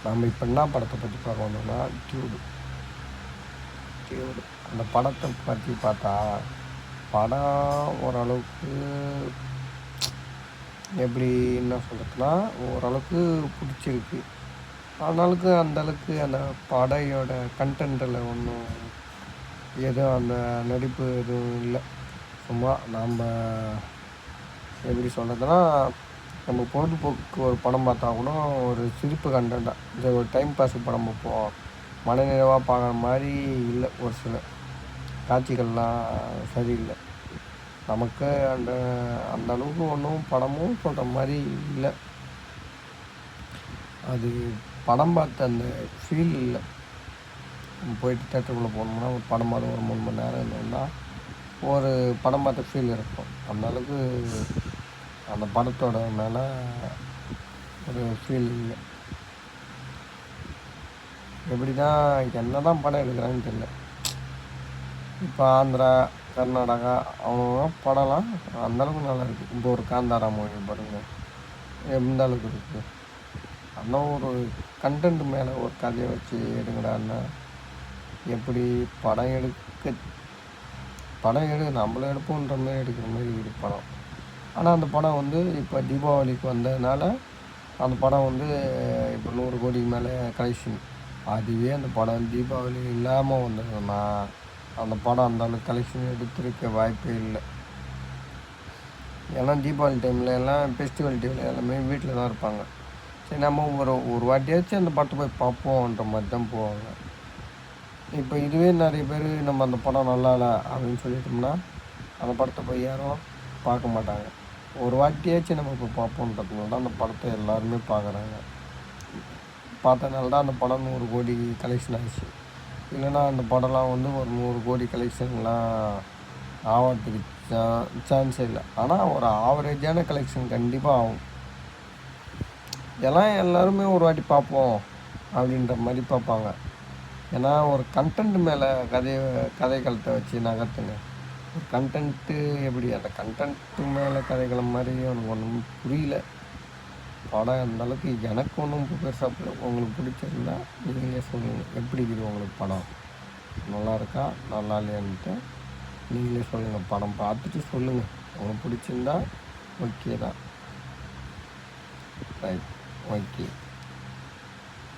நம்ம இப்போ என்ன படத்தை பற்றி பார்க்க வந்தோம்னா டியூடு. அந்த படத்தை பற்றி பார்த்தா படம் ஓரளவுக்கு எப்படி என்ன சொல்கிறதுனா ஓரளவுக்கு பிடிச்சிருக்கு. ஆனாலுக்கு அந்தளவுக்கு அந்த படையோட கண்டென்ட்டில் ஒன்றும் எதுவும் அந்த நடிப்பு எதுவும் இல்லை. சும்மா நம்ம எப்படி சொல்கிறதுனா நம்ம பொழுதுபோக்கு ஒரு படம் பார்த்தா கூட ஒரு சிரிப்பு கண்டென்ட்டாக இந்த ஒரு டைம் பாஸுக்கு படம் பார்ப்போம், மனநிறைவாக பார்க்குற மாதிரி இல்லை. ஒரு சில காட்சிகள்லாம் சரியில்லை. நமக்கு அந்த அளவுக்கு ஒன்றும் படமும் சொல்கிற மாதிரி இல்லை. அது படம் பார்த்த அந்த ஃபீல் இல்லை. போயிட்டு தேட்டருக்குள்ளே போனோம்னா ஒரு படம் பார்த்து ஒரு 3 மணி நேரம் இருந்தோம்னா ஒரு படம் பார்த்த ஃபீல் இருக்கும். அந்தளவுக்கு அந்த படத்தோட மேலே ஒரு ஃபீல் இல்லை. எப்படி தான் என்ன தான் படம் எடுக்கிறான்னு தெரியல. இப்போ ஆந்திரா, கர்நாடகா அவங்க படம்லாம் அந்தளவுக்கு நல்லா இருக்குது. இப்போ ஒரு காந்தாரா மூவி பாருங்கள், எந்த அளவுக்கு இருக்குது. ஆனால் ஒரு கண்டென்ட் மேலே ஒரு கதையை வச்சு எடுங்கடான்னா எப்படி படம் நம்மளும் எடுப்போன்ற மாதிரி எடுக்கிற மாதிரி இது படம். ஆனால் அந்த படம் வந்து இப்போ தீபாவளிக்கு வந்ததுனால அந்த படம் வந்து இப்போ 100 கோடிக்கு மேலே கலெக்ஷன். அதுவே அந்த படம் தீபாவளி இல்லாமல் வந்ததுன்னா அந்த படம் அந்தளவுக்கு கலெக்ஷன் எடுத்திருக்க வாய்ப்பே இல்லை. ஏன்னா தீபாவளி டைமில் எல்லாம் ஃபெஸ்டிவல் டைமில் எல்லாமே வீட்டில் தான் இருப்பாங்க. சரி நம்ம ஒரு வாட்டியாச்சும் அந்த படத்தை போய் பார்ப்போன்ற மாதிரி தான் போவாங்க. இப்போ இதுவே நிறைய பேர் நம்ம அந்த படம் நல்லா இல்லை அப்படின்னு சொல்லிட்டோம்னா அந்த படத்தை போய் யாரும் பார்க்க மாட்டாங்க. ஒரு வாட்டியாச்சும் நம்ம இப்போ பார்ப்போன்றதுனால தான் அந்த படத்தை எல்லாருமே பார்க்குறாங்க. பார்த்தனால தான் அந்த படம் 100 கோடி கலெக்ஷன் ஆகிடுச்சு. இல்லைன்னா அந்த படம்லாம் வந்து ஒரு 100 கோடி கலெக்ஷன்லாம் ஆகிறதுக்கு சான்ஸே இல்லை. ஆனால் ஒரு ஆவரேஜான கலெக்ஷன் கண்டிப்பாக ஆகும். எல்லாம் எல்லாருமே ஒரு வாட்டி பார்ப்போம் அப்படின்ற மாதிரி பார்ப்பாங்க. ஏன்னா ஒரு கண்டென்ட் மேலே கதைக்களத்தை வச்சு நகர்த்துங்க. ஒரு கண்டென்ட்டு எப்படி அந்த கண்டென்ட்டு மேலே கதைக்களம் மாதிரி எனக்கு ஒன்றும் புரியல. படம் அந்தளவுக்கு எனக்கு ஒன்றும் பெருசாக உங்களுக்கு பிடிச்சிருந்தா நீங்களே சொல்லுங்கள், எப்படி இருக்குது உங்களுக்கு படம், நல்லா இருக்கா நல்லா இல்லையான்ட்டு நீங்களே சொல்லுங்கள். படம் பார்த்துட்டு சொல்லுங்கள். உங்களுக்கு பிடிச்சிருந்தா ஓகே தான், ரைட், ஓகே.